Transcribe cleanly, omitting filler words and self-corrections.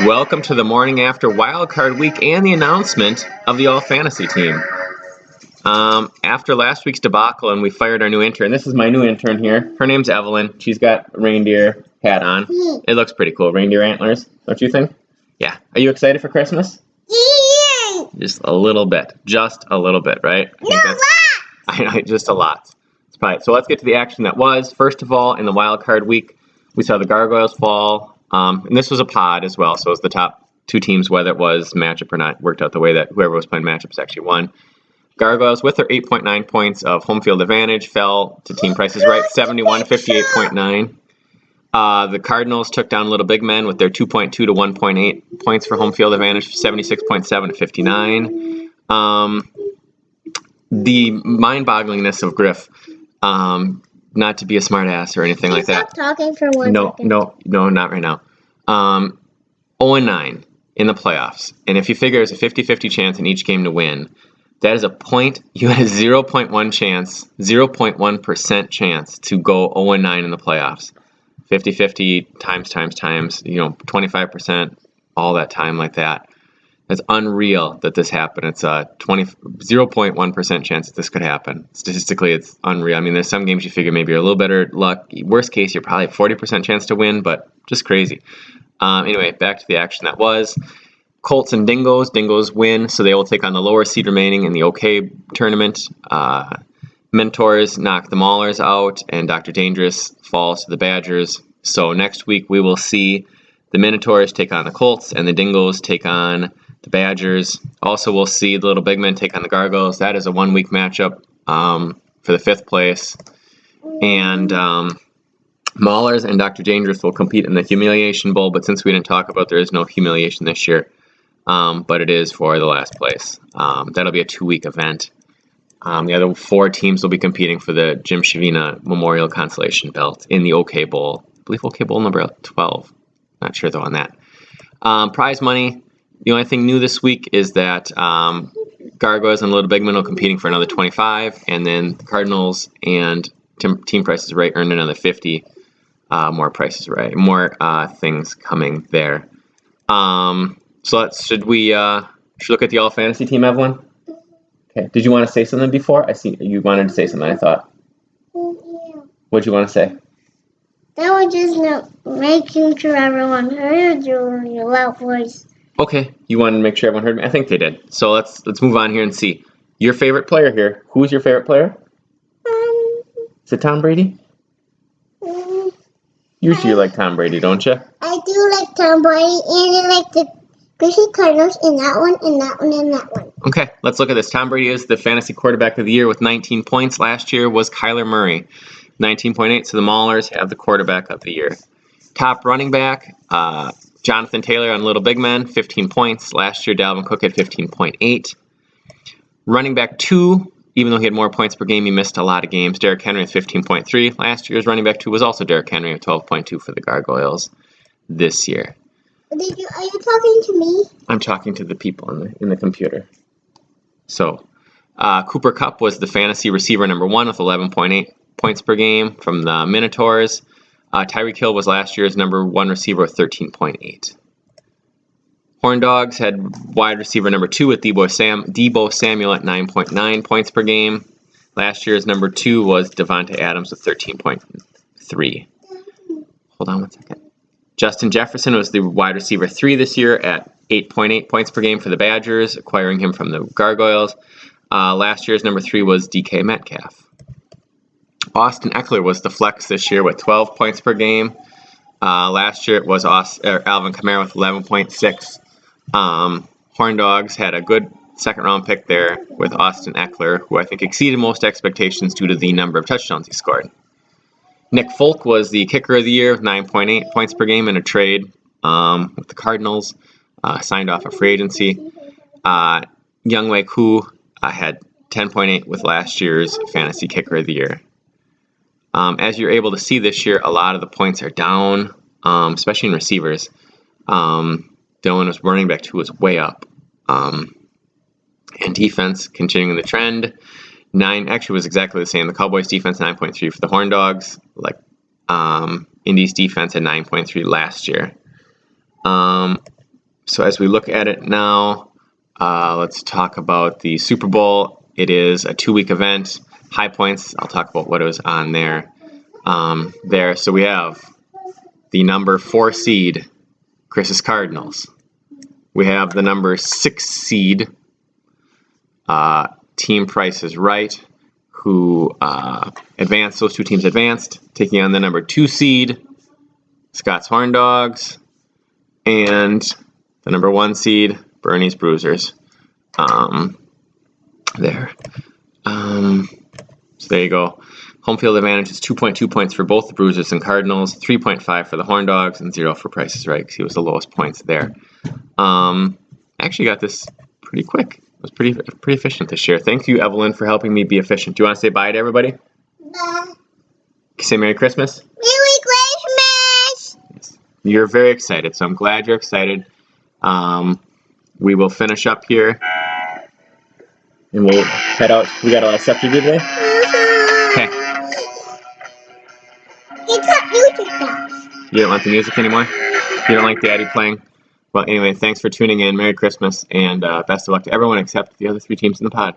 Welcome to the morning after wildcard week and the announcement of the all-fantasy team. After last week's debacle and we fired our new intern, this is my new intern here. Her name's Evelyn. She's got a reindeer hat on. It looks pretty cool, reindeer antlers, don't you think? Yeah. Are you excited for Christmas? Yeah. Just a little bit. Just a little bit, right? I know, just a lot. So let's get to the action that was. First of all, in the wildcard week, we saw the Gargoyles fall. And this was a pod as well, so it was the top two teams, whether it was matchup or not, worked out the way that whoever was playing matchups actually won. Gargoyles, with their 8.9 points of home field advantage, fell to team prices right, 71 to 58.9. The Cardinals took down Little Big Men with their 2.2 to 1.8 points for home field advantage, 76.7 to 59. The mind-bogglingness of Griff, not to be a smart-ass or anything like that. Stop talking for one second. No, not right now. 0-9 in the playoffs. And if you figure there's a 50-50 chance in each game to win, that is a point. You had a 0.1 chance, 0.1% chance to go 0-9 in the playoffs. 50-50 times, 25%, all that time like that. It's unreal that this happened. It's a 0.1% chance that this could happen. Statistically, it's unreal. I mean, there's some games you figure maybe you're a little better luck. Worst case, you're probably 40% chance to win, but just crazy. Anyway, back to the action that was. Colts and Dingoes. Dingoes win, so they will take on the lower seed remaining in the OK tournament. Mentors knock the Maulers out, and Dr. Dangerous falls to the Badgers. So next week we will see the Minotaurs take on the Colts, and the Dingoes take on the Badgers. Also, we'll see the Little Big Men take on the Gargoyles. That is a 1 week matchup for the 5th place. And Maulers and Dr. Dangerous will compete in the Humiliation Bowl, but since we didn't talk about, there is no humiliation this year. But it is for the last place. That'll be a 2 week event. The other 4 teams will be competing for the Jim Shavina Memorial Consolation Belt in the OK Bowl. I believe OK Bowl number 12. Not sure though on that. Prize money. The only thing new this week is that Gargoyles and Little Big Men are competing for another 25, and then the Cardinals and Team Prices Right earned another 50. More Prices Right, more things coming there. So should we look at the all fantasy team, Evelyn? Okay. Did you want to say something before? I see you wanted to say something. I thought. What'd you want to say? That was just making sure everyone heard your loud voice. Okay, you wanted to make sure everyone heard me? I think they did. So let's move on here and see. Your favorite player here. Who's your favorite player? Is it Tom Brady? Usually you like Tom Brady, don't you? I do like Tom Brady, and I like the Grizzly Cardinals, and that one, and that one, and that one. Okay, let's look at this. Tom Brady is the fantasy quarterback of the year with 19 points. Last year was Kyler Murray, 19.8. So the Maulers have the quarterback of the year. Top running back, Jonathan Taylor on Little Big Men, 15 points. Last year, Dalvin Cook had 15.8. Running back 2, even though he had more points per game, he missed a lot of games. Derrick Henry with 15.3. Last year's running back 2 was also Derrick Henry with 12.2 for the Gargoyles this year. Are you talking to me? I'm talking to the people in the computer. So, Cooper Kupp was the fantasy receiver number 1 with 11.8 points per game from the Minotaurs. Tyreek Hill was last year's number 1 receiver with 13.8. Horn Dogs had wide receiver number 2 with Debo Samuel at 9.9 points per game. Last year's number 2 was Devontae Adams with 13.3. Hold on 1 second. Justin Jefferson was the wide receiver 3 this year at 8.8 points per game for the Badgers, acquiring him from the Gargoyles. Last year's number 3 was DK Metcalf. Austin Eckler was the flex this year with 12 points per game. Last year it was Alvin Kamara with 11.6. Horn Dogs had a good second-round pick there with Austin Eckler, who I think exceeded most expectations due to the number of touchdowns he scored. Nick Folk was the kicker of the year with 9.8 points per game in a trade with the Cardinals, signed off of free agency. Younghoe Koo had 10.8 with last year's fantasy kicker of the year. As you're able to see this year, a lot of the points are down, especially in receivers. Dylan was running back 2 was way up. And defense continuing the trend. 9 actually was exactly the same. The Cowboys defense 9.3 for the Horn Dogs. Indy's defense had 9.3 last year. So as we look at it now, let's talk about the Super Bowl. It is a 2-week event. High points, I'll talk about what was on there. So we have the number 4 seed, Chris's Cardinals. We have the number 6 seed, Team Price is Right, who advanced. Those two teams advanced, taking on the number 2 seed, Scott's Horn Dogs, and the number 1 seed, Bernie's Bruisers. So there you go. Home field advantage is 2.2 points for both the Bruisers and Cardinals, 3.5 for the Horn Dogs, and 0 for Price is Right because he was the lowest points there. Actually got this pretty quick. It was pretty efficient this year. Thank you, Evelyn, for helping me be efficient. Do you want to say bye to everybody? Bye. Can you say Merry Christmas? Merry Christmas! Yes. You're very excited, so I'm glad you're excited. We will finish up here. And we'll head out. We got a lot of stuff to do today? Okay. It's not music stuff. You don't want the music anymore? You don't like Daddy playing? Well, anyway, thanks for tuning in. Merry Christmas, and best of luck to everyone except the other 3 teams in the pod.